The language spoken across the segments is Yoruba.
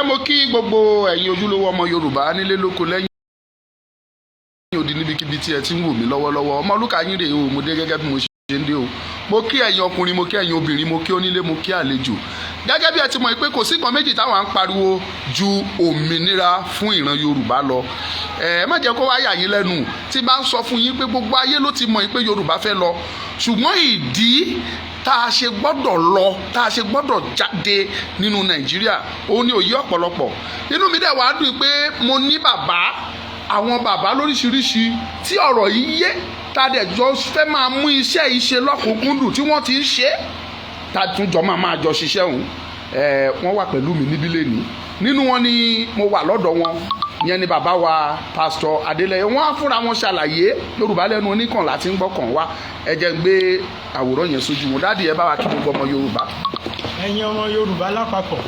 mo kí gbogbo ẹ̀yin ojúlówó ọmọ Yorùbá nílé lóko lẹ́yìn odi níbikíbi tí ẹ ti ń wò mí lọ́wọ́lọ́wọ́. Ọmọlúkà yín rèé o, mo dé gẹ́gẹ́ bí mo ṣe ń dé o. Mo kí ẹ̀yin ọkùnrin, mo kí ẹ̀yin obìnrin, mo kí onílé, mo kí àlejò. Gẹ́gẹ́ bí ẹ ti mọ̀ pé kò sí nǹkan méjì táwọn à ń pariwo ju òmìnira fún ìran Yorùbá lọ. Ẹ má jẹ́ kó wá yà yín lẹ́nu tí bá ń sọ fún yín pé gbogbo ayé ló ti mọ̀ pé Yorùbá fẹ́ lọ. Ṣùgbọ́n ìdí tá a ṣe gbọ́dọ̀ lọ, tá a ṣe gbọ́dọ̀ jáde nínú Nàìjíríà, òun ni òye ọ̀pọ̀lọpọ̀. Inú mi dẹ̀ wá dùn pé mo ní àwọn bàbá lóríṣiríṣi tí ọ̀rọ̀ yìí yé, tá a dẹ̀ jọ fẹ́ máa mú iṣẹ́ yìí ṣe lọ́kùnkúndùn tí wọ́n ti ń ṣe, tá a tún jọ máa jọ ṣiṣẹ́ òun. Wọ́n wà pẹ̀lú mi níbí lẹ́ni. Nínú wọn ni mo wà lọ́dọ̀ wọn, ìyẹn ni bàbá wa Pastor Adeleye. Wọ́n á fúnra wọn ṣàlàyé Yorùbá lẹ́nu oníkàn láti ń gbọ́kàn wá. Ẹ jẹ́ ń gbé àwòrán yẹn sójú wọn. Dádì ẹ bá wa kí gbogbo ọmọ Yorùbá. Ẹ̀yin ọmọ Yorùbá lápapọ̀,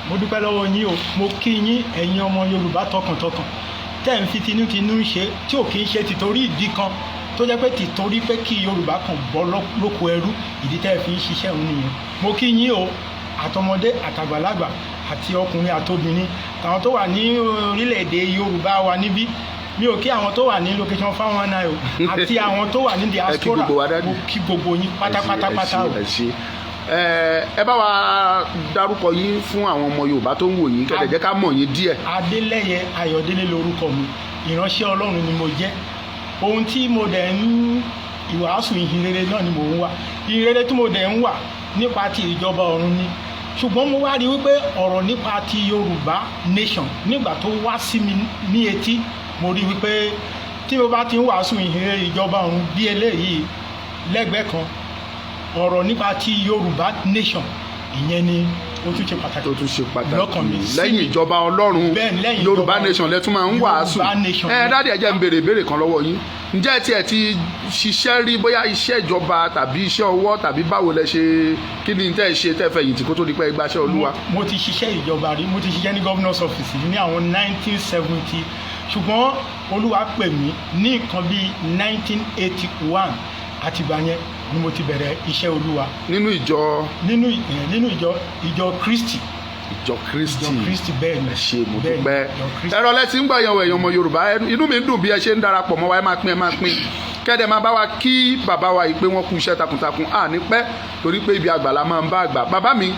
mo dúpẹ́ lọ́wọ́ yín o. Mo kí yín ẹ̀yin ọmọ Yorùbá tọkàntọkàn tẹ́ ń fi tinútinú ṣe tí ò kì í ṣe tìtorí ìdí kan tó jẹ́ pé tìtorí pé kí Yorùbá kan bọ́ lóko ẹrú, ìdí tẹ́ fi ń ṣiṣẹ́ òun nìyẹn. Mo kí yín o, àtọmọdé àtàgbàlagbà àti ọkùnrin àtobìnrin, àwọn tó wà ní orílẹ̀-èdè Yorùbá wa níbí. Mi ò kí àwọn tó wà ní location 419 o, àti àwọn tó wà ní diaspora. Mo kí gbogbo yín pátápátá o. Ẹ bá wa dárúkọ yín fún àwọn ọmọ Yorùbá tó ń wò yín, kẹ́lẹ̀ jẹ́ ká mọ̀ yín díẹ̀. Adeleye Ayọ̀délé lórúkọ mi, ìránṣẹ́ Ọlọ́run ni mo jẹ́. Ohun tí mo dẹ̀ ń ìwàásù ìhìnrere náà ni mò ń wà. Ìhìnrere tí mo dẹ̀ ń wà nípa ti ìjọba ọ̀run ni. Ṣùgbọ́n mo wá rí wípé ọ̀rọ̀ nípa ti Yoruba Nation nígbà tó wá sí mi ní etí, mo rí wípé tí mo bá ti ń wàásù ìhìnrere ìjọba ọ̀run bí eléyìí lẹ́gbẹ̀ẹ́ kan, ọ̀rọ̀ nípa ti Yoruba Nation, ìyẹn ni ó tún ṣe pàtàkì lọ́kàn mi. Lẹ́yìn ìjọba Ọlọ́run, Yoruba Nation lẹ́tún máa ń wàásù. Dádì ẹ jẹ́ n béèrè ìbéèrè kan lọ́wọ́ yín. Ǹjẹ́ tiẹ̀ ti ṣiṣẹ́ rí, bóyá iṣẹ́ ìjọba tàbí iṣẹ́ ọwọ́ tàbí báwo lẹ ṣe, kí ni tẹ́ ẹ ṣe tẹ́ fẹ̀yìntì kó tó di pé ẹ gbaṣẹ́ Olúwa? Mo ti ṣiṣẹ́ ìjọba rí, mo ti ṣiṣẹ́ ní governor's office ní àwọn 1970, ṣùgbọ́n Olúwa pè mí ní nǹkan bíi 1981, àtìgbà yẹn ni mo ti bẹ̀rẹ̀ iṣẹ́ Olúwa. Nínú ìjọ Kristi. Ìjọ Kristi bẹ́ẹ̀ ni. Ẹ ṣé, mo dúpẹ́. Ẹ̀rọ lẹ ti ń gbọ́ ẹ̀yin ọmọ Yorùbá. Inú mi ń dùn bí ẹ ṣe ń darapọ̀ mọ́ wa. Ẹ máa pín. Kẹ́dẹ̀ máa bá wa kí bàbá wa yìí pé wọ́n kú iṣẹ́ takuntakun. Ní pẹ́ torí pé ibi àgbà la máa ń bá àgbà. Bàbá mi,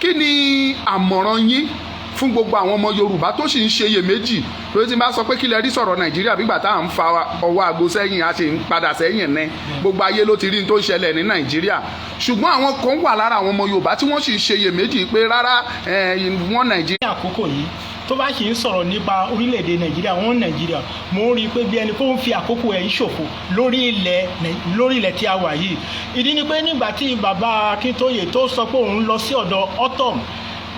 kí ni àmọ̀ràn yín fún gbogbo àwọn ọmọ Yorùbá tó sì ń ṣe iyèméjì lórí tí n bá sọ pé kí lẹ rí sọ̀rọ̀ Nàìjíríà bí gbà tá à ń fa ọwọ́ àgbo sẹ́yìn, a sì ń padà sẹ́yìn ní gbogbo ayé ló ti rí n tó ń ṣẹlẹ̀ ní Nàìjíríà. Ṣùgbọ́n àwọn kan wà lára àwọn ọmọ Yorùbá tí wọ́n sì ń ṣe iyèméjì pé rárá wọ́n Nàìjíríà. Ní àkókò yìí tó bá ṣì ń sọ̀rọ̀ nípa orílẹ̀-èdè Nàìjíríà, wọ́n Nàìjíríà, mo ń rí i pé bí ẹni kó ń fi àkókò ẹ̀ ṣòfò lórí ilẹ̀ tí a wà yìí. Ìdí ni pé nígbà tí bàbá Akíntóyè tó sọ pé òun lọ sí ọ̀dọ̀ Autumn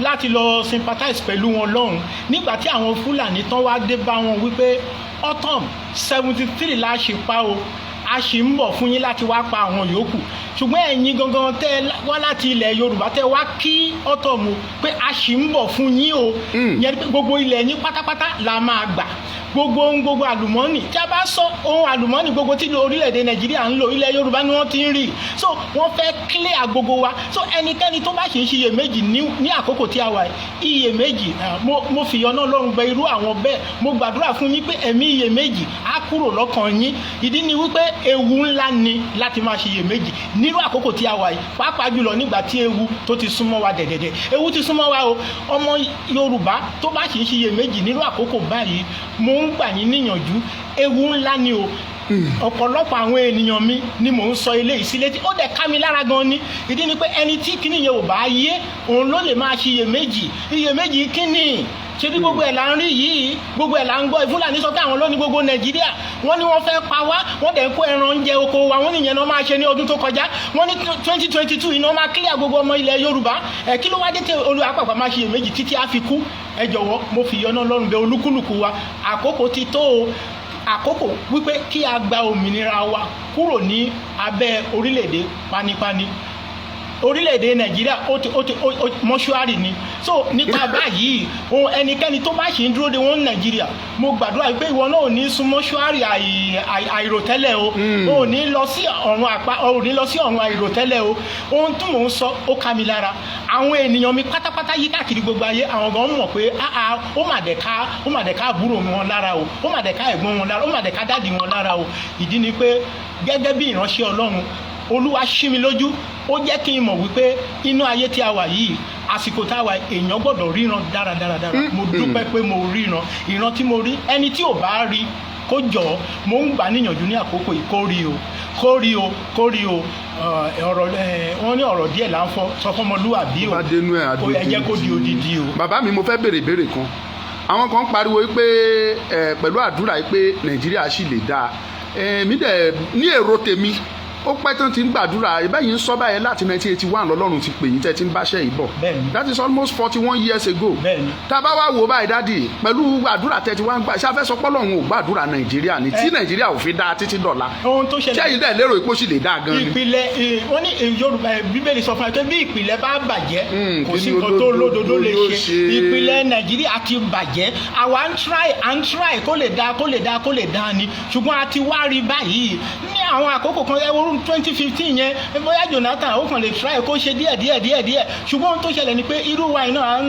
láti lọ sympathize pẹ̀lú wọn lọ́hùn, nígbà tí àwọn Fúlàní tán wá dé bá wọn wípé Autumn 73 la ṣe pa o, a ṣì ń bọ̀ fún yín láti wá pa àwọn yòókù. Ṣùgbọ́n ẹ̀yin gangan tẹ́ wá láti ilẹ̀ Yorùbá tẹ́ wá kí Autumn pé a ṣì ń bọ̀ fún yín o, yẹn gbogbo ilẹ̀ yín pátápátá la máa gbà. Gbogbo àlùmọ́nì tí a bá sọ ohun àlùmọ́nì gbogbo tí orílẹ̀-èdè Nàìjíríà ń lò, ilẹ̀ Yorùbá ni wọ́n ti ń rí. So wọ́n fẹ́ clear gbogbo wa. So ẹnikẹ́ni tó bá ṣe ń ṣiyèméjì ní àkókò tí a wà iyèméjì, mo fi ọ̀nà Ọlọ́run bẹ irú àwọn bẹ́ẹ̀. Mo gbàdúrà fún yín pé ẹ̀mí iyèméjì á kúrò lọ́kàn yín. Ìdí ni wípé ewu ńlá ni láti máa ṣiyèméjì nírú àkókò tí a wà yìí, pàápàá jùlọ nígbà tí ewu tó ti súnmọ́ wa dẹ̀dẹ̀dẹ̀. Ewu ti súnmọ́ wa o. Ọmọ Yorùbá tó bá ṣe ń ṣiyèméjì nírú àkókò báyìí, mo ń gbà yín níyànjú, ewu ńlá ni o. Ọ̀pọ̀lọpọ̀ àwọn ènìyàn mi ni mò ń sọ ilé ìsílẹ̀ tí ó dẹ̀ ká mi lára gan ni. Ìdí ni pé ẹni tí kíní yẹn ò bá yé, òun ló lè máa iyèméjì kíní. Ṣé bí gbogbo ẹ̀ là ń rí yìí, gbogbo ẹ̀ là ń gbọ́. Fúlàní sọ pé àwọn ló ní gbogbo Nàìjíríà, wọ́n ní wọ́n fẹ́ pa wá, wọ́n dẹ̀ ń kó ẹran oúnjẹ oko wa, wọ́n nìyẹn náà máa ṣe ní ọdún tó kọjá, wọ́n ní 2022 iná máa clear gbogbo ọmọ ilẹ̀ Yorùbá. Kí ló wá dé tí olùwàpàpà máa ṣiyèméjì títí á fi kú? Ẹ jọ̀wọ́, mo fi ìyọ́nà Ọlọ́run bẹ̀ olúkúlùkù wa, àkókò ti tó o. Àkókò wípé kí a gba òmìnira wa kúrò ní abẹ́ orílẹ̀-èdè panipani. orílẹ̀-èdè Nàìjíríà mọ́ṣúárì ni. So nípa báyìí ẹnikẹ́ni tó bá ṣì ń dúró de wọn Nàìjíríà, mo gbàdúrà pé ìwọ náà ò ní sún mọ́ṣúárì àìròtẹ́lẹ̀ o, ò ní lọ sí ọ̀run àìròtẹ́lẹ̀ o. Ohun tí mò ń sọ ó ká mi lára. Àwọn ènìyàn mi pátápátá yí káàkiri gbogbo ayé, àwọn gan mọ̀ pé ó mà dẹ̀ ká àbúrò wọn lára o, ó mà dẹ̀ ká ẹ̀gbọ́n wọn lára, ó mà dẹ̀ ká dádì wọn lára o. Ìdí ni pé gẹ́gẹ́ bí ìránṣẹ́ Ọlọ́run, Olúwa ṣí mi lójú, ó jẹ́ kí n mọ̀ wípé inú ayé tí a wà yìí, àsìkò tá a wà, èèyàn gbọ́dọ̀ ríran dáradára. Mo dúpẹ́ pé mo ríran. Ìran tí mo rí, ẹni tí ò bá rí kó jọ, mo ń gbà níyànjú ní àkókò yìí kó rí o. Wọ́n ní ọ̀rọ̀ díẹ̀ là ń sọ fọ́mọlúwàbí o, ẹ jẹ́ kó di odidi o. Bàbá mi, mo fẹ́ béèrè ìbéèrè kan. Àwọn kan pariwo pé pẹ̀lú àdúrà pé Nàìjíríà ṣì lè dáa. Mi dẹ̀ ní èrò tèmi, ó pẹ́ tán ti ń gbàdúrà, ìbẹ́yìn ń sọ báyẹn láti 1981 lọ́lọ́run ti pè yín tẹ́ ti ń báṣẹ́ yìí bọ̀. That is almost 41 years ago. Tá a bá wá wò báyìí dádì, pẹ̀lú àdúrà tẹ́ ti wá ń gbà, ṣáfẹ́ sọ pọ́lọ́run ò gbàdúrà Nàìjíríà ni tí Nàìjíríà ò fi dáa títí dọ̀la. Ṣẹ́yìn dẹ̀ lérò ipò sì lè dáa gan ni. Ìpìlẹ̀ wọ́n ní Yorùbá Bíbélì sọ fún wa pé bí ìpìlẹ̀ bá bàjẹ́ kò sí nǹkan tó lódodo lè ṣe. Ìpìlẹ̀ Nàìjíríà ti bàjẹ́. Àwa ń try kó lè dáa ni, ṣùgbọ́n a ti wá rí báyìí ní àwọn àkókò kan 2015 yẹn, bóyá Jonathan ó kàn lè try kó ṣe díẹ̀ ṣùgbọ́n ohun tó ṣẹlẹ̀ ni pé irú wa iná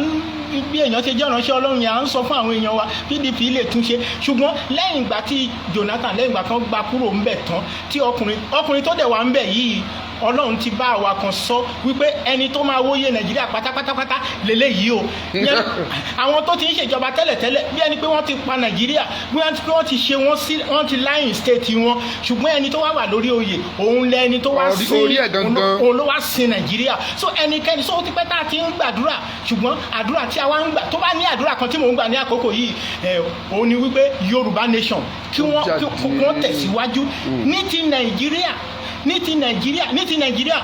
bí èèyàn ṣe jẹ́ ìránṣẹ́ Ọlọ́run yẹn à ń sọ fún àwọn èèyàn wa PDP lè túnṣe, ṣùgbọ́n lẹ́yìn ìgbà tí Jonathan kan gba kúrò ńbẹ̀ tán, tí ọkùnrin tó dẹ̀ wà ńbẹ̀ yìí, Ọlọ́run ti bá àwa kan sọ wípé ẹni tó máa wóye Nàìjíríà pátápátá lélẹ́yìí o. Àwọn tó ti ń ṣèjọba tẹ́lẹ̀tẹ́lẹ̀ bí ẹni pé wọ́n ti pa Nàìjíríà, bí wọ́n ti ṣe wọ́n ti láyìn state wọn, ṣùgbọ́n ẹni tó wà lórí oyè òun lẹni tó wá òun ló wá sin Nàìjíríà. So ẹnikẹ́ni sọ ti pẹ́ tá a ti ń gbàdúrà, ṣùgbọ́n àdúrà tí a wá ń gbà, tó bá ní àdúrà kan tí mò ń gbà ní àkókò yìí, òun ni wípé Yoruba Nation kí wọ́n tẹ̀síwájú ní ti Nàìjíríà.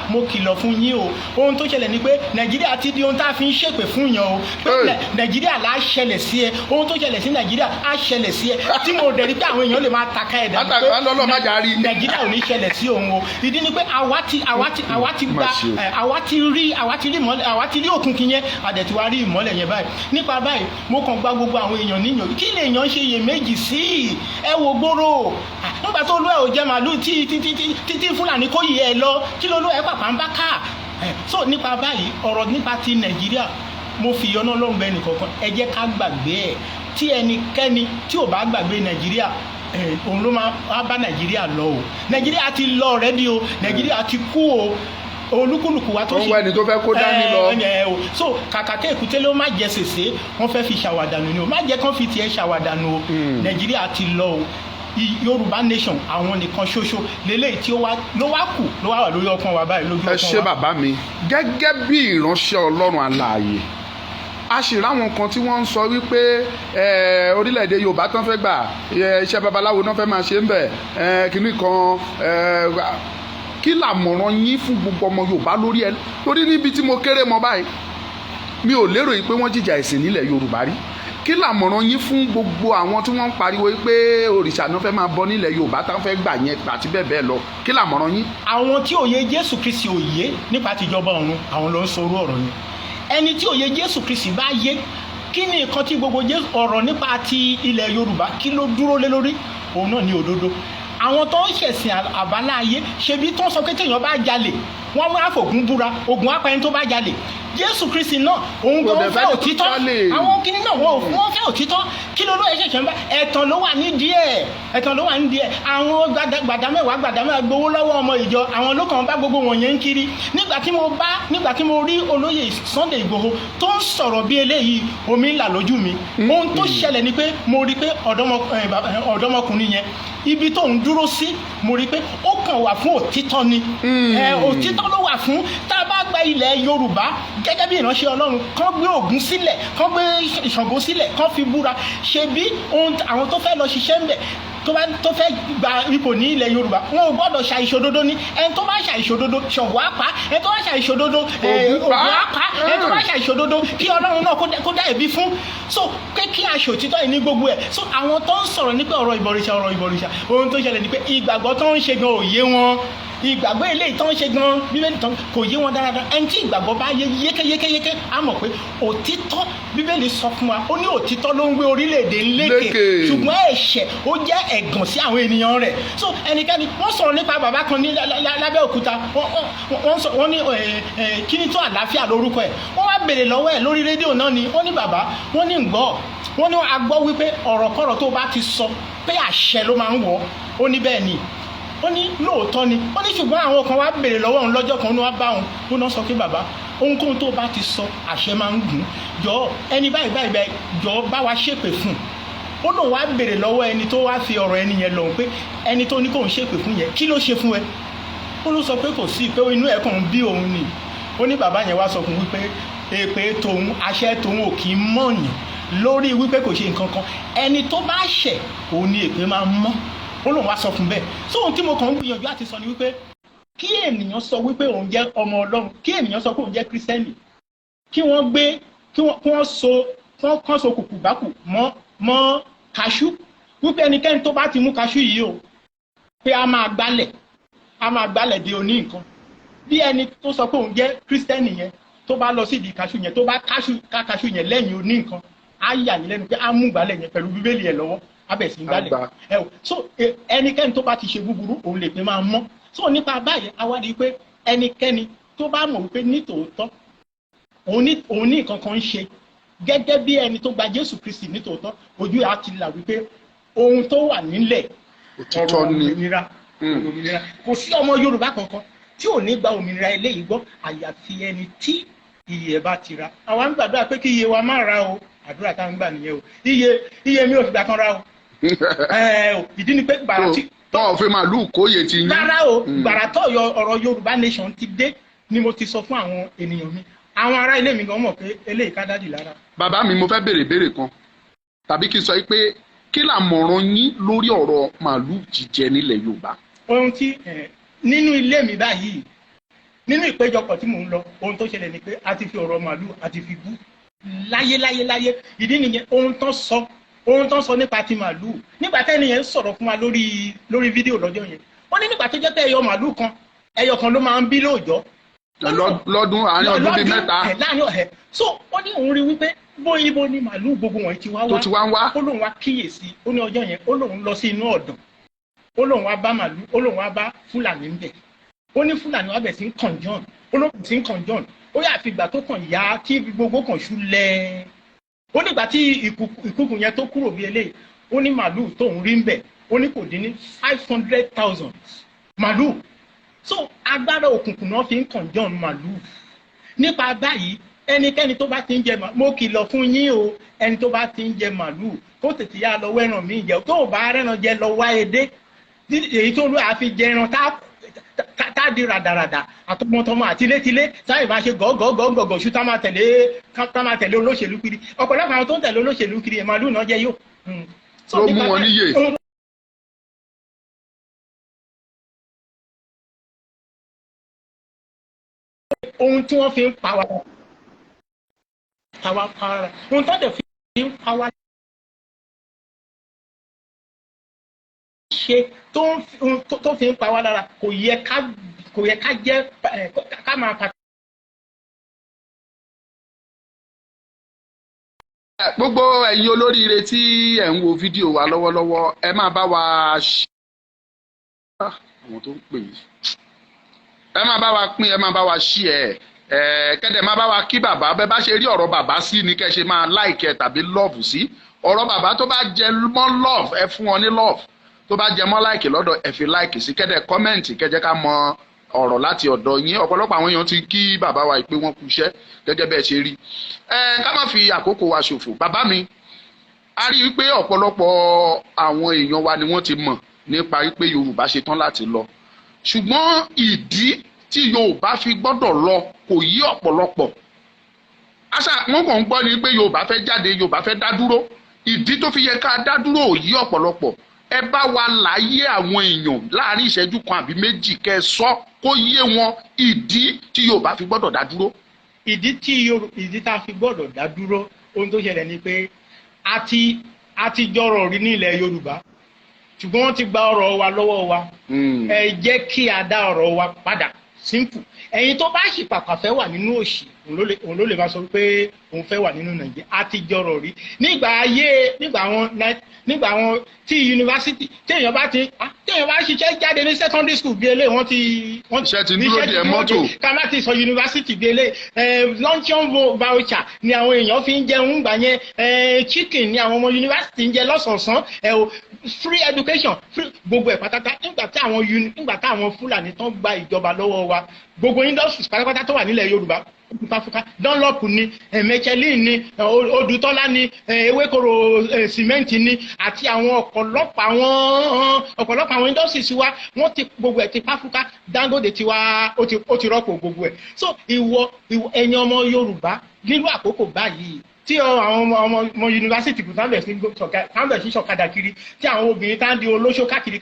Mo kìlọ̀ fún yín o, ohun tó ṣẹlẹ̀ ni pé Nàìjíríà ti di ohun tá a fi ń ṣèpè fún yàn o, pé Nàìjíríà là á ṣẹlẹ̀ sí ẹ, ohun tó ṣẹlẹ̀ sí Nàìjíríà á ṣẹlẹ̀ sí ẹ, tí mo dẹ̀ rí pé àwọn èèyàn lè máa taka ẹ̀dá pé Nàìjíríà ò ní ṣẹlẹ̀ sí òun o. Ìdí ni pé àwa ti rí òkùnkùn yẹn, àdẹ̀tí wa rí ìmọ́lẹ̀ yẹn báyìí. Nípa báyìí mo kàn gba gbogbo àwọn èèyàn níyàn, kí lè èèyàn ṣe iyèméjì sí ẹ wo gbòòrò nígbà tó lóò ẹ̀ ò jẹ́ màálù tí Fúlàní kó yìí ẹ lọ, kí ló lóò ẹ̀ pàpà ń bá ká. So nípa báyìí ọ̀rọ̀ nípa ti Nàìjíríà, mo fi ìyọ́nà Ọlọ́run bẹ nìkankan, ẹ jẹ́ ká gbàgbé ẹ̀. Tí ẹnikẹ́ni tí ò bá gbàgbé Nàìjíríà, òun ló máa bá Nàìjíríà lọ o. Nàìjíríà ti lọ ọ̀rẹ́dì o, Nàìjíríà ti kú o. Olúkúlùkù wa tó ṣe ẹni tó fẹ́ kó dání lọ. So kàkà kí èkúté ló má jẹ sèse, wọ́n fẹ́ fi ṣàwàdànù ni o, má jẹ́ kán fi tiẹ̀ ṣàwàdànù o. Nàìjíríà ti lọ o. Yorùbá Nation àwọn nìkan ṣoṣo lélẹ́yìí tí ló wà lórí ọkàn wa báyìí lójú ọkàn wa. Ẹ ṣé bàbá mi, gẹ́gẹ́ bí ìránṣẹ́ Ọlọ́run alààyè, a sì ráwọn kan tí wọ́n ń sọ wípé orílẹ̀-èdè Yorùbá tán fẹ́ gbà, iṣẹ́ babaláwo náà fẹ́ máa ṣe ń bẹ̀, kínní kan, kí làmọ̀ràn yín fún gbogbo ọmọ Yorùbá lórí ẹ? Torí níbi tí mo kéré mọ báyìí, mi ò lérò yìí pé wọ́n jìjà ẹ̀sìn nílẹ̀ Yorùbá rí. Kí làmọ̀ràn yín fún gbogbo àwọn tí wọ́n ń pariwo pé òrìṣà náà fẹ́ máa bọ nílẹ̀ Yorùbá táwọn fẹ́ gbà yẹn àti bẹ́ẹ̀ bẹ́ẹ̀ lọ? Kí làmọ̀ràn yín? Àwọn tí òye Jésù Kristi òye nípa tìjọba ọ̀run, àwọn ló ń sọ orú ọ̀rọ̀ yẹn. Ẹni tí òye Jésù Kristi bá yé, kí ni nǹkan tí gbogbo ọ̀rọ̀ nípa ti ilẹ̀ Yorùbá kí ló dúró lé lórí? Òun náà ni òdodo. Àwọn tó ń ṣẹ̀sìn àbáláyé ṣebí tó ń sọ pé téèyàn bá jalè wọ́n máa fògùn búra, ògùn apẹni tó bá jalè. Jésù Kristi náà òun gan fẹ́ òtítọ́, àwọn kìnnì náà wọ́n fẹ́ òtítọ́. Kí ló ẹ ṣẹ̀ṣẹ̀ ń bá ẹ̀tàn ló wà nídìí ẹ̀, àwọn gbàdámẹ́wàá gbowó lọ́wọ́ ọmọ ìjọ, àwọn ló kàn bá gbogbo wọn yẹn ń kiri. Nígbà tí mo rí olóyè Sunday Igboho tó ń sọ̀rọ̀ bí eléyìí, omi ń là lójú mi. Ohun tó ṣẹlẹ̀ ni pé mo rí pé ọ̀dọ́mọkùnrin yẹn ibi tó ń dúró sí, mo rí pé ó kàn wà fún òtítọ́ ni. Òtítọ́ ló wà fún. Tá a bá gba ilẹ̀ Yorùbá gẹ́gẹ́ bí ìránṣẹ́ Ọlọ́run, kán gbé Ògún sílẹ̀, kán gbé Ṣàngó sílẹ̀, kán fi búra. Ṣebí àwọn tó fẹ́ lọ ṣiṣẹ́ ń bẹ̀ tó fẹ́ gba ipò ní ilẹ̀ Yorùbá, wọn ò gbọ́dọ̀ ṣàìṣòdodo ní. Ẹni tó bá ṣàìṣòdodo Ṣàngó á pa, ẹni tó bá ṣàìṣòdodo Ògún á pa, ẹni tó bá ṣàìṣòdodo kí Ọlọ́run náà kó dá ẹ̀bi fún. So pé kí aṣòtítọ́ yìí ní gbogbo ẹ̀. So àwọn tó ń sọ̀rọ̀ nípa ọ̀rọ̀ ìbọ̀rìṣà, ohun tó ṣẹlẹ̀ ni pé ìgbàgbọ́ tó ń ṣe gan òye wọn. ìgbàgbọ́ eléyìí tán ṣe gan bíbélì tán kò yé wọn dáradára. Ẹni tí ìgbàgbọ́ bá yé yékéyékéyéké á mọ̀ pé òtítọ́ bíbélì sọ fún wa, ó ní òtítọ́ ló ń gbé orílẹ̀-èdè lékè, ṣùgbọ́n ẹ̀ṣẹ̀ ó jẹ́ ẹ̀gàn sí àwọn ènìyàn rẹ̀. So ẹnikẹ́ni wọ́n sọ̀rọ̀ nípa bàbá kan ní lábẹ́òkúta, wọ́n ní kí ni tó àlàáfíà lórúkọ ẹ̀, wọ́n wá béèrè lọ́wọ́ ẹ̀ lórí rédíò náà ni, wọ́n ní bàbá, wọ́n ní gbọ́, wọ́n ní a gbọ́ wípé ọ̀rọ̀kọ̀rọ̀ tó bá ti sọ pé àṣẹ ló máa ń wọ̀, ó ní bẹ́ẹ̀ ni, ó ní lóòótọ́ ni, ó ní ṣùgbọ́n àwọn kan wá béèrè lọ́wọ́ òun lọ́jọ́ kan, ó ní wá bá òun, ó náà sọ pé bàbá ohunkóhun tó bá ti sọ àṣẹ máa ń gùn, jọ ẹni báyìí jọ bá wa ṣépè fún. Ó lóun wá béèrè lọ́wọ́ ẹni tó wá fi ọ̀rọ̀ ẹni yẹn lọ́hùn pé ẹni tó ní kóun ṣépè fún yẹn kí ló ṣe fún ẹ. Ó ló sọ pé kò sí, pé inú ẹ̀ kàn ń bí òun ni. Ó ní bàbá yẹn wá sọ fún wípé èpè tòun, àṣẹ tòun ò kì í mọ̀yàn lórí wípé kò ṣe nǹkan kan, ẹni tó bá ṣẹ̀ òun ni èpè máa mọ́. Ó lóun wá sọ fún bẹ́ẹ̀. Sóhun tí mo kàn ń gbìyànjú àti sọ ni wípé kí ènìyàn sọ wípé òun jẹ́ ọmọ Ọlọ́run, kí ènìyàn sọ pé òun jẹ́ kírísítẹ́nì, kí wọ́n gbé kí wọ́n so kùkù bákù mọ́ kaṣú, wípé ẹnikẹ́ni tó bá ti mú kaṣú yìí o pé a máa gbálẹ̀ di oní nǹkan. Bí ẹni tó sọ pé òun jẹ́ kírísítẹ́nì yẹn tó bá lọ sídìí kaṣú yẹn, tó bá ká kaṣú yẹn lẹ́yìn oní nǹkan, á yà yín lẹ́nu pé á mú gbálẹ̀ yẹn pẹ̀lú bíbélì ẹ̀ lọ́wọ́, á bẹ̀ sí gbálẹ̀. So ẹnikẹ́ni tó bá ti ṣe búburú òun lè pé máa mọ́. So nípa báyìí a wá rí i pé ẹnikẹ́ni tó bá mọ̀ wípé nítòótọ́ òun ní nǹkan kan ń ṣe gẹ́gẹ́ bí ẹni tó gba Jésù Kristi nítòótọ́, ojú ẹ̀ á ti là wípé ohun tó wà nílẹ̀ ọ̀rọ̀ òmìnira. Kò sí ọmọ Yorùbá kankan tí ò ní gba òmìnira eléyìí gbọ́ àyàfi ẹni tí iye bá ti ra. Àwa ń gbàdúrà pé kí iye wa má ra o, àdúrà tá ń gbà nìyẹn o. Iye mi ò fi gbà kan ra o. Ìdí ni pé gbàrà tí tọ́ fi màlúù kóye ti yín. Rárá o, gbàrà tó yọ ọ̀rọ̀ Yoruba Nation ti dé ni mo ti sọ fún àwọn ènìyàn mi. Àwọn ará ilé mi gan mọ̀ pé eléyìí ká dádì lára. Bàbá mi, mo fẹ́ béèrè kan tàbí kí n sọ pé kí làmọ̀ràn yín lórí ọ̀rọ̀ màlúù jíjẹ nílẹ̀ Yorùbá? Ohun tí nínú ilé mi báyìí, nínú ìpéjọpọ̀ tí mò ń lọ, ohun tó ṣẹlẹ̀ ni pé a ti fi ọ̀rọ̀ màlúù a ti fi bú láyé. Ìdí nìyẹn ohun tó sọ nípa ti màlúù. Nígbà tẹ́ni yẹn sọ̀rọ̀ fún wa lórí fídíò lọ́jọ́ yẹn, wọ́n ní nígbà tó jẹ́ pé ẹyọ kan ló máa ń bí lóòjọ́. Lọ́dún àárín ọdún bíi mẹ́ta. Láàárín ọ̀hẹ́. So ó ní òun rí wípé ibo ni màlúù gbogbo wọn ti wá wá. Tó ti wá ń wá. Ó lóun wá kíyèsí, ó ní ọjọ́ yẹn ó lóun lọ sí inú ọ̀dàn, ó lóun wá bá màlúù, ó lóun wá bá Fúlàní ń bẹ̀. Ó ní Fúlàní wá bẹ̀ sí ń kànjọ́n, ó lóun sí ń kànjọ́n, ó yà fi ìgbà tó kàn yá tí gbogbo kan ṣú lẹ̀. Ó nígbà tí ìkùkù yẹn tó kúrò bí eléyìí, ó ní màlúù tóun rí ń bẹ̀, ó ní kò dín ní 500,000 màlúù. So agbára òkùnkùn náà fi ń kànjọ́n màlúù. Nípa báyìí ẹnikẹ́ni tó bá ti ń jẹ màlúù, mo kìlọ̀ fún yín o, ẹni tó bá ti ń jẹ màlúù kó tètè yá lọ wẹ́ràn mí jẹ, tó bá rẹ́ràn jẹ lọ wá edé, èyí tó lù àfi jẹ ẹran tá di ràdàràdà àtọmọtọmọ àti létílé sáyẹn máa ṣe gọgọgọgọgọ ṣú tá máa tẹ̀lé olóṣèlú kiri. Ọ̀pọ̀lọpọ̀ àwọn tó ń tẹ̀lé olóṣèlú kiri màlúù náà jẹ yóò. Ló mú wọn níyè. Ohun tí wọ́n fi ń pa wá ohun tó dẹ̀ fi ń pa wá ṣe tó fi ń pa wá lára kò yẹ ká jẹ́ ká máa pa. Gbogbo ẹ̀yin olóríire tí ẹ̀ ń wo fídíò wa lọ́wọ́lọ́wọ́, ẹ máa bá wa ṣí àwọn tó ń pè yìí, ẹ máa bá wa pín, ẹ máa bá wa ṣí kẹ́dẹ̀ máa bá wa kí bàbá. Bẹ́ẹ̀ bá ṣe rí ọ̀rọ̀ bàbá sí ni kẹ́ ṣe máa like tàbí love sí. Ọ̀rọ̀ bàbá tó bá jẹ mọ́ love, ẹ fún wọn ní love. Tó bá jẹ mọ́ like lọ́dọ̀, ẹ fi like sí. Kẹ́dẹ̀ comment kẹ́jẹ́ ká mọ ọ̀rọ̀ láti ọ̀dọ̀ yín. Ọ̀pọ̀lọpọ̀ àwọn èèyàn ti kí bàbá wa pé wọ́n kú iṣẹ́ gẹ́gẹ́ bẹ́ẹ̀ ṣe rí. Ká má fi àkókò wa ṣòfò. Bàbá mi, a rí i pé ọ̀pọ̀lọpọ̀ àwọn èèyàn wa ni wọ́n ti mọ̀ nípa pé Yorùbá ṣe tán láti lọ. Ṣùgbọ́n ìdí tí Yorùbá fi gbọ́dọ̀ lọ kò yí ọ̀pọ̀lọpọ̀. Àṣà wọn kàn ń gbọ́ ni pé Yorùbá fẹ́ jáde, Yorùbá fẹ́ dá dúró. Ìdí tó fi yẹ ká dá dúró ò yí ọ̀pọ̀lọpọ̀. Ẹ bá wa láyé àwọn èèyàn láàrin ìṣẹ́jú kan àbí méjì kẹ́ sọ kó yé wọn ìdí tí Yorùbá fi gbọ́dọ̀ dá dúró. Ìdí tá a fi gbọ́dọ̀ dá dúró, ohun tó ṣẹlẹ̀ ni pé a ti jọrọ̀ rí ní ilẹ̀ Yorùbá ṣùgbọ́n wọ́n ti gba ọ̀rọ̀ wa lọ́wọ́ wa ẹ jẹ́ kí a dá ọ̀rọ̀ wa padà simple. Ẹ̀yin tó bá ṣì pàpà fẹ́ wà nínú òṣì òun ló lè máa sọ pé òun fẹ́ wà nínú Nàìjíríà. A ti jọrọ̀ rí nígbà wọn tí yunifásitì téèyàn bá ṣiṣẹ́ jáde ní secondary school bí eléyìí wọ́n ti dúró di ẹ̀ mọ́tò ká má ti sọ yunifásitì bí eléyìí luncheon voucher ni àwọn èèyàn fi ń jẹun gbà yẹn chicken ni àwọn ọmọ yunifásitì ń jẹ lọ́sọ̀ọ̀sán free education gbogbo ẹ̀ pátápátá nígbà táwọn Fúlàní tán gba ìjọba lọ́wọ́ wa gbogbo industries pátápátá tó wà nílẹ̀ Yorùbá fáfúká Dunlop ni Michelin ni Odùtọ́lá ni ewékoro cement ni àti àwọn ọ̀pọ̀lọpọ̀ àwọn industries wa wọ́n ti gbogbo ẹ̀ ti fáfúká Dangote ti wá ó ti rọ́pò gbogbo ẹ̀. So ìwọ ẹ̀yin ọmọ Yorùbá nílùú àkókò báyìí tí àwọn ọmọ yunifásitì kò sábẹ̀ sí ṣọ̀kadà kiri tí àwọn obìnrin tá ń di olóṣó káàkiri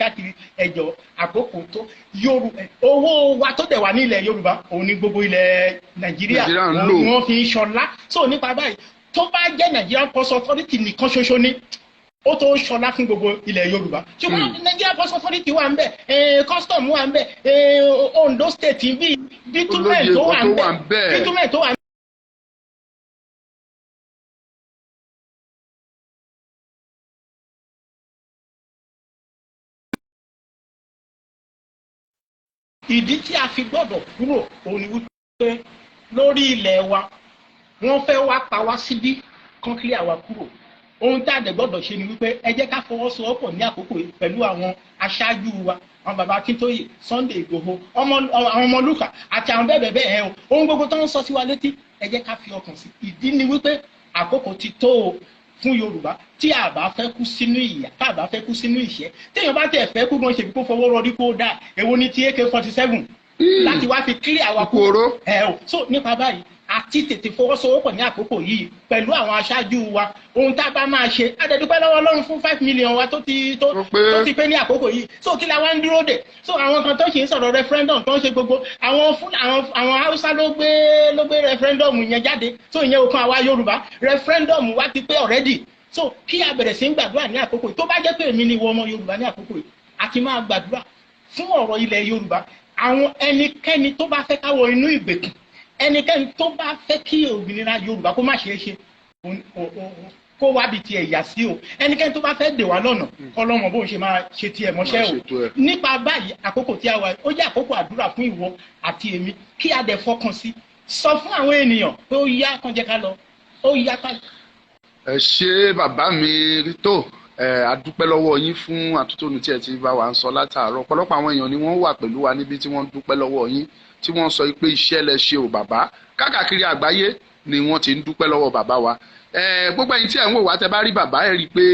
ẹ̀jọ̀ àkókò tó owó wa tó dẹ̀ wà ní ilẹ̀ Yorùbá òun ní gbogbo ilẹ̀ Nàìjíríà òun wọ́n fi ń ṣọlá. So nípa báyìí tó bá jẹ́ Nigerian Ports Authority nìkan ṣoṣo ní ó tó ṣọlá fún gbogbo ilẹ̀ Yorùbá ṣùgbọ́n Nigerian Ports Authority wà ń bẹ̀ custom wà ń bẹ̀ Ondo State bíi bitumen tó wà ń bẹ̀ ìdí tí a fi gbọ́dọ̀ kúrò òun ni wípé lórí ilẹ̀ wa wọ́n fẹ́ wá pa wá síbí kán clear wa kúrò. Ohun tá a dẹ̀ gbọ́dọ̀ ṣe ni wípé ẹ jẹ́ ká fọwọ́sowọ́pọ̀ ní àkókò yìí pẹ̀lú àwọn aṣáájú wa àwọn bàbá Akíntóyè Sunday Ìgbòho àwọn Ọmọlúkà àti àwọn bẹ́ẹ̀ bẹ́ẹ̀ ohun gbogbo tó ń sọ sí wa létí ẹ jẹ́ ká fi ọkàn sí. Ìdí ni wípé àkókò ti tó o fún Yorùbá tí a bá fẹ́ kú sínú ìyà tá a bá fẹ́ kú sínú ìṣẹ́ téèyàn bá tẹ̀ fẹ́ kú gan ṣe kó fọwọ́ rọrí kó dáa èwo ni ti AK-47 láti wá fi clear àwa kúrò so nípa báyìí àti tètè fọwọ́sowọ́pọ̀ ní àkókò yìí pẹ̀lú àwọn aṣáájú wa ohun tá a bá máa ṣe adẹ́dúpẹ́ lọ́wọ́ Ọlọ́run fún 5 million wa tó ti pé ní àkókò yìí so kí la wá ń dúró dè so àwọn kan tó ṣe ń sọ̀rọ̀ referendum tó ń ṣe gbogbo àwọn Haúsá ló gbé referendum yẹn jáde so ìyẹn òkan àwa Yorùbá referendum wa ti pé already so kí a bẹ̀rẹ̀ sí ń gbàdúrà ní àkókò yìí tó bá jẹ́ pé èmi ni ìwọ ọmọ Yorùbá ní àkókò yìí àti máa gbàdúrà fún ọ̀rọ̀ ilẹ̀ Yorùbá àwọn ẹnikẹ́ni tó bá fẹ́ káwọ inú ìgbèkùn ẹnikẹ́ni tó bá fẹ́ kí òmìnira Yorùbá kó má ṣeé ṣe kó wá bí tiẹ̀ yà sí o ẹnikẹ́ni tó bá fẹ́ dè wá lọ́nà kọ́lọ́mọ bó ṣe máa ṣe tiẹ̀ mọ́ṣẹ́ o nípa báyìí àkókò tí a wà ó jẹ́ àkókò àdúrà fún ìwọ àti èmi kí a dẹ̀ fọkàn sí sọ fún àwọn ènìyàn pé ó yá kán jẹ́ ká lọ ó yá ká. ẹ ṣé bàbá mi tó a dúpẹ́ lọ́wọ́ yín fún àtúntònú tí ẹ ti bá wa ń sọ látàárọ̀ ọ̀pọ̀lọpọ̀ àwọn èèyàn ni wọ́n wà pẹ̀lú wa níbi tí wọ́n dúpẹ́ lọ́wọ́ yín tí wọ́n sọ pé iṣẹ́ lẹ ṣe ò bàbá káàkiri àgbáyé ni wọ́n ti ń dúpẹ́ lọ́wọ́ bàbá wa gbogbo ẹ̀yin tí ẹ̀ ń wò wá tẹ́ bá rí bàbá ẹ̀ rí i pé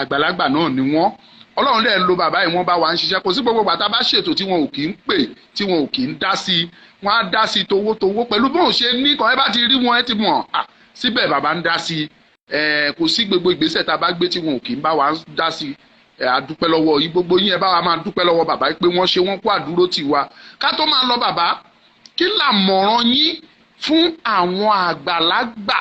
àgbàlagbà náà ni wọ́n Ọlọ́run dẹ̀ lo bàbá yìí wọ́n bá wa ń ṣiṣẹ́ kò sí gbogbo bàtà bá ṣètò tí wọn ò kì í pè tí wọn ò kì í dá sí wọn á dá sí towótowó pẹ̀lú bóun ṣe ní kan ẹ bá ti rí wọn ẹ ti mọ̀ síbẹ̀ bàbá ń dá sí kò sí gbogbo ìgbésẹ̀ tá a bá gbé tí wọn ò kì í bá wa dá sí a dúpẹ́ lọ́wọ́ yìí gbogbo yín ẹ bá wa máa dúpẹ́ lọ́wọ́ bàbá pé wọ́n ṣe wọ́n kó àdúró tì wá ká tó máa lọ bàbá kí làmọ̀ràn yín fún àwọn àgbàlagbà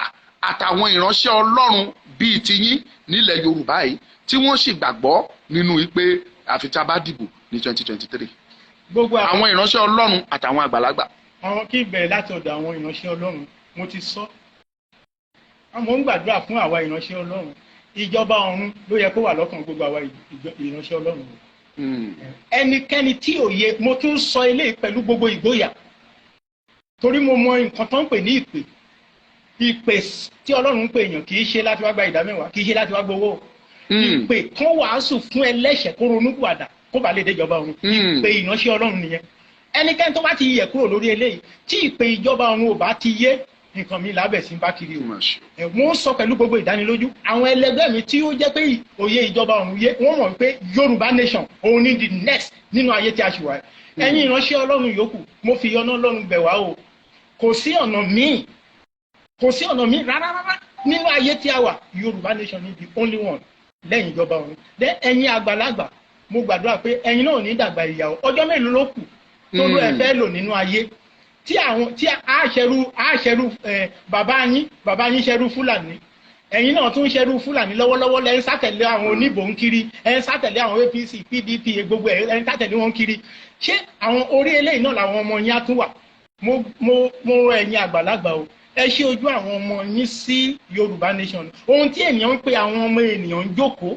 àtàwọn ìránṣẹ́ Ọlọ́run bíi tiyín nílẹ̀ Yorùbá yìí tí wọ́n sì gbàgbọ́ nínú wípé àfi tá a bá dìbò ní 2023 gbogbo àwọn ìránṣẹ́ Ọlọ́run àtàwọn àgbàlagbà. àwọn kí bẹ̀rẹ̀ láti ọ̀dọ̀ àwọn ìránṣẹ́ Ọlọ́run mo ti sọ àmọ́ ń gbàdúrà fún àwa ìránṣẹ́ Ọlọ́run ìjọba ọ̀run ló yẹ kó wà lọ́kàn gbogbo àwa ìránṣẹ́ Ọlọ́run. ẹnikẹ́ni tí ò yẹ mo tún sọ eléyìí pẹ̀lú gbogbo ìgboyà torí mo mọ nǹkan tó ń pè ní ìpè tí Ọlọ́run ń pè èèyàn kì í ṣe láti wá gba ìdámẹ́wàá kì í ṣe láti wá gbowó ìpè kan wàásù fún ẹlẹ́ṣẹ̀ kó ronúpìwàdà kó bá lè dé ìjọba ọ̀run ìpè ìránṣẹ́ Ọlọ́run nìyẹn ẹnikẹ́ni tó bá ti yẹ kúrò lórí eléyìí tí ìpè ìjọba ọ̀run ò bá ti yé nǹkan mi lábẹ̀ sí bá kiri o wọ́n sọ pẹ̀lú gbogbo ìdánilójú àwọn ẹlẹgbẹ́ mi tí ó jẹ́ pé òye ìjọba ọ̀run yé wọ́n mọ̀ pé Yorùbá Nation òun ní the next nínú ayé tí a ṣì wà ẹ̀yin ìránṣẹ́ Ọlọ́run yòókù mo fi ọ̀nà Ọlọ́run bẹ̀ wá o kò sí ọ̀nà míì rárá nínú ayé tí a wà Yorùbá Nation ní the only one lẹ́yìn ìjọba ọ̀run ẹ̀yin àgbàlagbà mo gbàdúrà pé ẹ̀yin náà ní dàgbà ìyàwó ọjọ́ mélòó ló kù tó ló ẹ fẹ́ lò nínú ayé tí àṣẹrú bàbá yín ṣẹrú Fúlàní ẹ̀yin náà tún ń ṣerú fúlàní lọ́wọ́lọ́wọ́ lẹ́ ń sátẹ̀lé àwọn oníbò ń kiri ẹ̀ ń sátẹ̀lé àwọn APC PDP gbogbo ẹ̀ ń sátẹ̀lé wọn kiri ṣé àwọn orí eléyìí náà làwọn ọmọ yín á tún wà mo rọ ẹ̀yin àgbàlagbà o ẹ ṣí ojú àwọn ọmọ yín sí Yorùbá Nation ohun tí ènìyàn ń pe àwọn ọmọ ènìyàn ń jókòó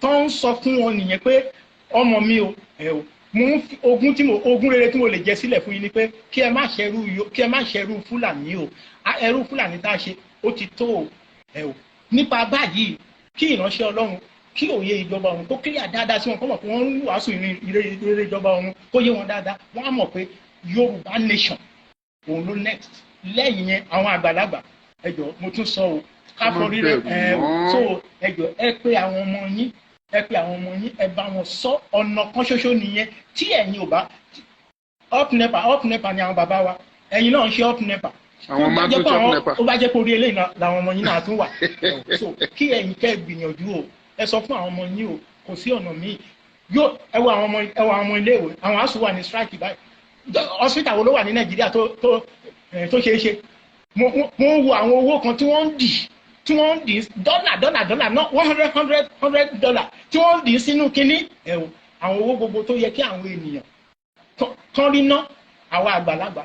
tó ń sọ fún wọn nìyẹn pé ọmọ mi o ẹ o ogún rere tí mo lè jẹ sílẹ̀ fún yín ni pé kí ẹ má ṣẹrú fúlàní o ẹrú fúlàní tá a ṣe ó ti tó o ẹ o nípa báyìí kí ìránṣẹ́ Ọlọ́run kí òye ìjọba ọ̀run kó kílíà dáadáa sí wọn kọ́ mọ̀ pé wọ́n ń wàásù ìrere ìjọba ọ̀run kó yé wọn dáadáa wọ́n á mọ̀ pé Yorùbá Nation òun ló next lẹ́yìn yẹn àwọn àgbàlagbà ẹ jọ̀ọ́ mo tún sọ o káfọ́rí rẹ so ẹ jọ̀ọ́ ẹ pé àwọn ọmọ yín ẹ bá wọn sọ ọ̀nà kan ṣoṣo nìyẹn tí ẹ̀yin ò bá up nepa ni àwọn bàbá wa ẹ̀yin náà ń ṣe up nepa àwọn máa tún up nepa ó bá jẹ́ pé orí eléyìí làwọn ọmọ yín náà tún wà so kí ẹ̀yin kẹ́ gbìyànjú o ẹ sọ fún àwọn ọmọ yín o kò sí ọ̀nà míì yóò ẹ wo àwọn ọmọ iléèwé àwọn ASUU wà ní strike báyìí hospital wo ló wà ní Nàìjíríà tó ṣeé ṣe mo wo àwọn owó kan tí wọ́n ń dì dọ́là náà $100 tí wọ́n ń dì sínú kínní ẹ̀wọ̀ àwọn owó gbogbo tó yẹ kí àwọn ènìyàn tán rí ná àwọn àgbàlagbà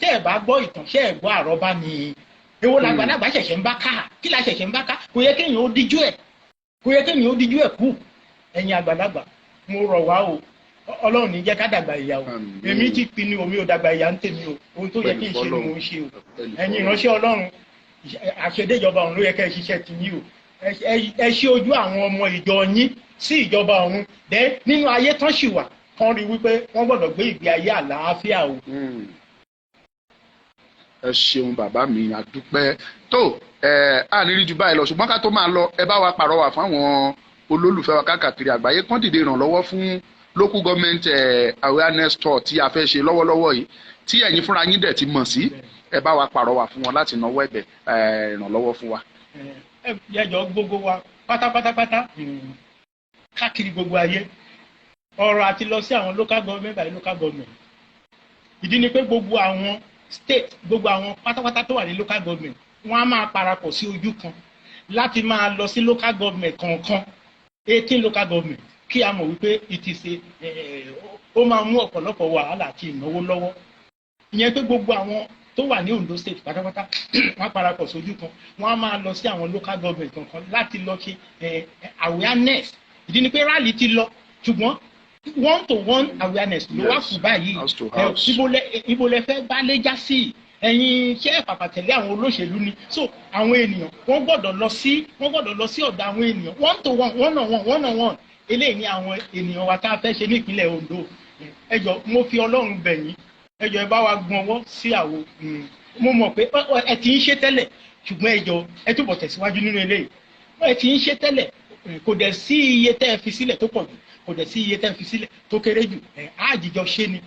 tẹ́ ẹ̀ bá gbọ́ ìtàn ṣẹ́ ẹ̀ gbọ́ àrọ́bá ni èwo làgbàlagbà ṣẹ̀ṣẹ̀ ń bá ká kí la ṣẹ̀ṣẹ̀ ń bá ká kò yẹ kéèyàn ó díjú ẹ̀ kú ẹ̀yin àgbàlagbà mo rọ̀ wá o Ọlọ́run ní jẹ́ ká dàgbà ìyá o èmi ti pinnu omi ò dàgbà ìyá ń tèmi o ohun tó yẹ kí n ṣe ni mo ń ṣe o ẹ̀yin ìránṣẹ́ Ọlọ́run àṣedéjọba ọ̀run ló yẹ kẹ́ ẹ ṣiṣẹ́ ti yín o ẹ ṣí ojú àwọn ọmọ ìjọ yín sí ìjọba ọ̀run dẹ́ nínú ayé tán ṣì wà kán rí wípé wọ́n gbọ́dọ̀ gbé ìgbé ayé àlàáfíà o. ẹ ṣeun bàbá mi àdúpẹ́ tó àníríjú jù báyìí lọ ṣùgbọ́n ká tó máa lọ ẹ bá wa pàrọwà fáwọn olólùfẹ́ wa káàkiri àgbáyé kán dìde ìrànlọ́wọ́ fún local government awareness tour tí a fẹ́ ṣe lọ́wọ́lọ́wọ́ yìí tí ẹ̀yin fúnra yín dẹ̀ ti mọ̀ sí ẹ bá wa pàrọwà fún wọn láti náwó ẹ̀bẹ̀ ìrànlọ́wọ́ fún wa. ẹ yẹjọ gbogbo wa pátápátápátá káàkiri gbogbo ayé ọ̀rọ̀ àti lọ sí àwọn local government by local government ìdí ni pé gbogbo àwọn state gbogbo àwọn pátápátá tó wà ní local government wọ́n á máa parapọ̀ sí ojú kan láti máa lọ sí local government kọ̀ọ̀kan 18 local government kí a mọ̀ wípé ó máa mú ọ̀pọ̀lọpọ̀ wàhálà àti ìnáwó lọ́wọ́ ìyẹn pé gbogbo àwọn tó wà ní Ondo state pátápátá wọ́n parapọ̀ sójú kan wọ́n á máa lọ sí àwọn local government kankan láti lọ ṣe awareness ìdí ni pé rally ti lọ ṣùgbọ́n one-to-one awareness ló wà fún báyìí ibo lẹ fẹ́ bá lé já sí ẹ̀yin iṣẹ́ pàpàtẹ̀lé àwọn olóṣèlú ni so àwọn ènìyàn wọ́n gbọ́dọ̀ lọ sí ọ̀dọ̀ àwọn ènìyàn one-on-one eléyìí ni àwọn ènìyàn wa tá a fẹ́ ṣe ní ìpínlẹ̀ Ondo ẹ jọ̀ọ́ mo fi Ọlọ́run bẹ̀ yín ẹ jọ̀ọ́ ẹ bá wa gbọ́n ọwọ́ sí àwo mo mọ̀ pé ẹ ti ń ṣe tẹ́lẹ̀ ṣùgbọ́n ẹ jọ̀ọ́ ẹ túbọ̀ tẹ̀síwájú nínú eléyìí ẹ ti ń ṣe tẹ́lẹ̀ kò dẹ̀ sí iye tẹ́ ẹ fi sílẹ̀ tó pọ̀ jù kò dẹ̀ sí iye tẹ́ ẹ fi sílẹ̀ tó kéré jù àjíjọ ṣe ni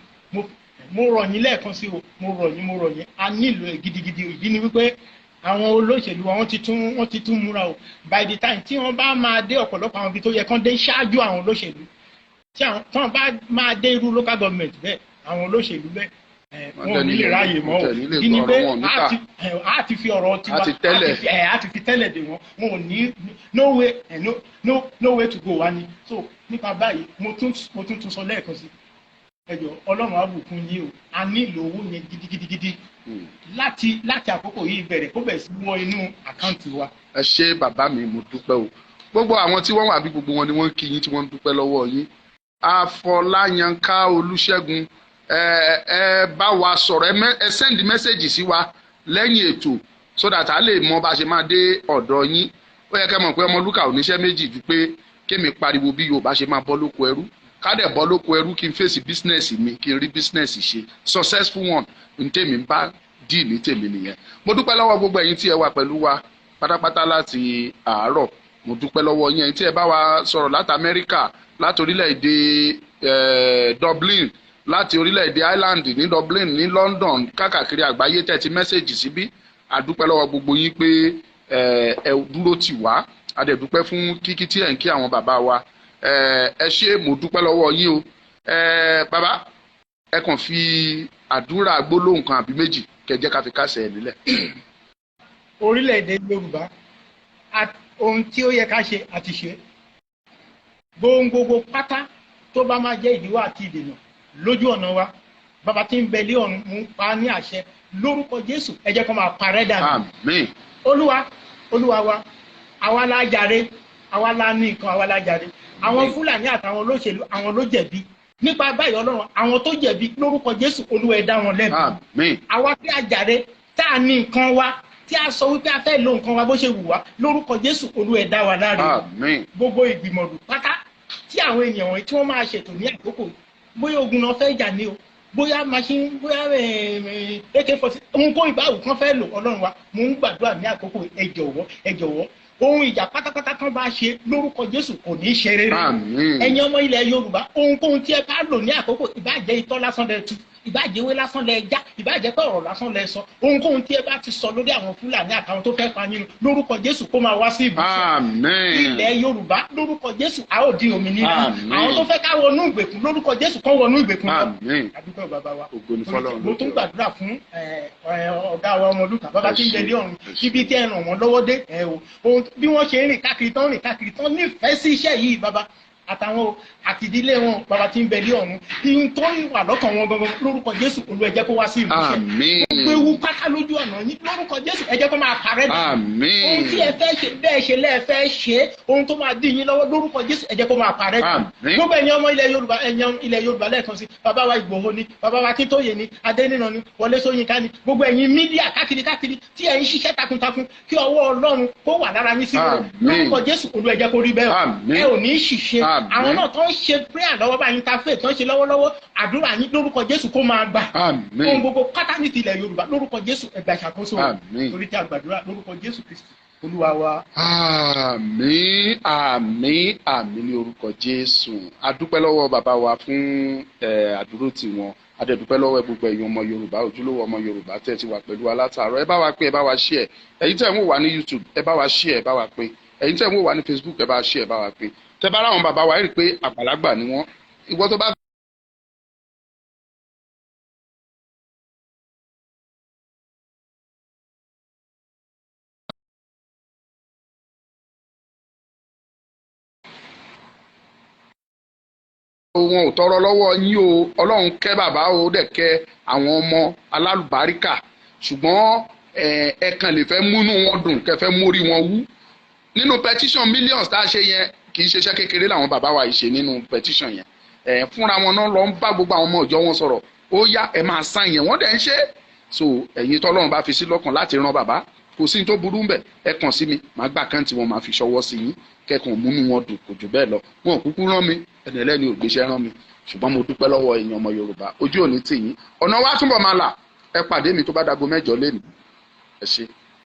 mo rọ̀ yín lẹ́ẹ̀kan sí o mo rọ̀ yín a nílò ẹ̀ gidigidi ìdí ni wípé àwọn olóṣèlú wọ́n ti tún múra o by the time tí wọ́n bá máa dé ọ̀pọ̀lọpọ̀ àwọn ibi tó yẹ kán dé ṣáájú àwọn olóṣèlú tí wọ́n bá máa dé irú local government bẹ́ẹ̀ àwọn olóṣèlú bẹ́ẹ̀ wọn ò ní lè ráàyè mọ́ o kí ni pé a ti fi ọ̀rọ̀ tiwa a ti fi tẹ́lẹ̀ dè wọ́n wọn ò ní no way to go wa ni so nípa báyìí mo tún sọ lẹ́ẹ̀kan sí ẹ jọ̀ọ́ Ọlọ́run á bùkún yín o a nílò owó yẹn gidigidi láti àkókò yìí bẹ̀rẹ̀ kó bẹ̀ sí wọ inú àkáǹtì wa. ẹ ṣé bàbá mi mo dúpẹ́ o gbogbo àwọn tí wọ́n wà bí gbogbo wọn ni wọ́n kí yín tí wọ́n ń dúpẹ́ lọ́wọ́ yín Afọláyanká Olúṣẹ́gun ẹ bá wa sọ̀rọ̀ ẹ send message sí wa lẹ́yìn ètò so that a lè mọ bá a ṣe máa dé ọ̀dọ̀ yín ó yẹ kẹ́ mọ̀ pé Ọmọlúkà ò níṣẹ́ méjì ju pé kémi pariwo bí Yorùbá ṣe máa bọ́ lóko ẹrú ká dẹ̀ bọ́ lóko ẹrú kí n fèsì bísínẹ́sì mi kí n rí bísínẹ́sì ṣe successful one n tèmi bá dì ní tèmi nìyẹn mo dúpẹ́ lọ́wọ́ gbogbo ẹ̀yin tí ẹ wà pẹ̀lú wa pátápátá láti àárọ̀ mo dúpẹ́ lọ́wọ́ yín ẹ̀yin tí ẹ bá wa sọ̀rọ̀ láti Amẹ́ríkà láti orílẹ̀-èdè Dublin láti orílẹ̀-èdè Ireland ní Dublin ní London káàkiri àgbáyé tẹ̀tí mẹ́sẹ̀gì síbí àdúpẹ́ lọ́wọ́ gbogbo yín pé ẹ dúró tì wá adẹ̀dúpẹ́ fún kíkí tí ẹ̀ ń kí àwọn bàbá wa ẹ ṣé mo dúpẹ́ lọ́wọ́ yín o bàbá ẹ kàn fi àdúrà gbólóhùn kan àbí méjì kẹjẹ ká fi kásẹ̀ ẹ̀ nílẹ̀. orílẹ̀-èdè Yorùbá ohun tí ó yẹ ká ṣe àti ṣe gbogbo pátá tó bá máa jẹ́ ìdíwọ́ àti ìdènà lójú ọ̀nà wa bàbá tí ń bẹ lé ọ̀run mú pa ní àṣẹ lórúkọ Jésù ẹ jẹ́ kó máa parẹ́ dànù. Àmín. Olúwa wa àwa la jàre àwa la ní nǹkan àwa la jàre àwọn Fúlàní àtàwọn olóṣèlú àwọn ló jẹ̀bi nípa báyìí Ọlọ́run àwọn tó jẹ̀bi lórúkọ Jésù Olúwa ẹ dá wọn lẹ́bi. Àmín. àwa tí a jàre tá a ní nǹkan wa tí a sọ wípé a fẹ́ lo nǹkan wa bó ṣe wù wá lórúkọ Jésù Olúwa ẹ dá wa láre. Àmín. gbogbo ìgbìmọ̀lù pátá tí àwọn ènìyàn wọ̀nyí tí wọ́n máa ṣètò ní àkókò bóyá ogun náà fẹ́ jà ní o bóyá machine bóyá AK-47 ohunkóhun ìbáwò kan fẹ́ lò Ọlọ́run wa mo ń gbàdúrà ní àkókò ẹ jọ̀wọ́ ohun ìjà pátápátá kan bá ṣe lórúkọ Jésù kò ní í ṣe rere. ẹ̀yin ọmọ ilẹ̀ Yorùbá ohunkóhun tí ẹ bá lò ní àkókò ìbàjẹ́ itọ́ lásán lẹ tú ìbàjẹ́ ewé lásán lẹ já ìbàjẹ́ pé ọ̀rọ̀ lásán lẹ sọ ohunkóhun tí ẹ bá ti sọ lórí àwọn Fúlàní àtàwọn tó fẹ́ pa yín lórúkọ Jésù kó máa wá sí ibùsọ̀ ilẹ̀ Yorùbá lórúkọ Jésù a ó di òmìnira àwọn tó fẹ́ ká wọnú ìgbèkùn lórúkọ Jésù kó wọnú ìgbèkùn lọ. àdúgbò bàbá wa mo tún gbàdúrà fún ọ̀gá wa Ọmọlúkà bàbá tí ń bẹ lé ọ̀run ibi tí ẹ ràn wọ́n lọ́wọ́ dé bí wọ́n ṣe ń rìn káàkiri tán nífẹ̀ẹ́ sí iṣẹ́ yìí bàbá àtàwọn àtìdílé wọn bàbá tí ń bẹ lé ọ̀run ihun tó wà lọ́kàn wọn gangan lórúkọ Jésù Olúwa ẹ jẹ́ kó wá sí ìmúṣẹ. gbogbo ewu pátá lójú ọ̀nà yín lórúkọ Jésù ẹ jẹ́ kó máa parẹ́ dà. ohun tí ẹ fẹ́ ṣe bẹ́ẹ̀ ṣe lẹ́ẹ̀fẹ́ ṣe ohun tó máa dí yín lọ́wọ́ lórúkọ Jésù ẹ jẹ́ kó máa parẹ́ dà. gbogbo ẹ̀yin ọmọ ilẹ̀ Yorùbá lẹ́ẹ̀kan sí bàbá wa Ìgbòho ni bàbá wa Akíntóyè ni Adéníran ni Wọlé Ṣóyínká ni gbogbo ẹ̀yin mídíà káàkiri tí ẹ̀ ń ṣiṣẹ́ takuntakun kí ọwọ́ Ọlọ́run kó wà lára yín sí lórúkọ Jésù Olúwa ẹ jẹ́ kó rí bẹ́ẹ̀ ẹ ò ní í ṣìṣe àwọn náà tó ń ṣe prayer lọ́wọ́ bá interfaith tó ń ṣe lọ́wọ́lọ́wọ́ àdúrà yín lórúkọ Jésù kó máa gbà ohun gbogbo pátá ní tilẹ̀ Yorùbá lórúkọ Jésù ẹ gbà ìṣàkóso torí tí a gbàdúrà lórúkọ Jésù Kristi Olúwa wa. Àmín àmín àmín ní orúkọ Jésù a dúpẹ́ lọ́wọ́ bàbá wa fún àdúró tiwọn a dẹ̀ dúpẹ́ lọ́wọ́ gbogbo ẹ̀yin ọmọ Yorùbá ojúlówó ọmọ Yorùbá tẹ́ ti wà pẹ̀lú wa látàárọ̀ ẹ bá wa pé ẹ bá wa share ẹ̀yin tẹ́ ń wò wá ní YouTube ẹ bá wa share ẹ bá wa pé ẹ̀yin tẹ́ ń wò wá ní Facebook ẹ bá wa share ẹ bá wa pé tẹ́ bá ráwọn bàbá wa rí i pé àgbàlagbà ni wọ́n ìwọ tó bá. wọn ò tọrọ lọ́wọ́ yín o Ọlọ́run kẹ́ bàbá o dẹ̀ kẹ́ àwọn ọmọ alálùbáríkà ṣùgbọ́n ẹ kàn lè fẹ́ múnú wọn dùn kẹ́ fẹ́ mórí wọn wú nínú petition millions tá a ṣe yẹn kì í ṣe iṣẹ́ kékeré làwọn bàbá wa yìí ṣe nínú petition yẹn fúnra wọn náà lọ ń bá gbogbo àwọn ọmọ ìjọ wọn sọ̀rọ̀ ó yá ẹ máa sign yẹn wọ́n dẹ̀ ń ṣe so ẹ̀yin tọ́lọ́run bá fi sí lọ́kàn láti ran bàbá kò sí ní tó burú bẹ̀ ẹ kàn sí mi màá gbà káǹtì wọn máa fi ṣọwọ́ sí yín kẹ́kàn múnú wọn dùn kò jù bẹ́ẹ̀ lọ wọn ò kúkú rán mi ẹni ẹlẹ́ni ò gbéṣẹ́ rán mi ṣùgbọ́n mo dúpẹ́ lọ́wọ́ èèyàn ọmọ Yorùbá ojú òní tì yín ọ̀nà wa túnbọ̀ máa là ẹ pàdé mi tó bá dago 8 lẹ́nu ẹ ṣé.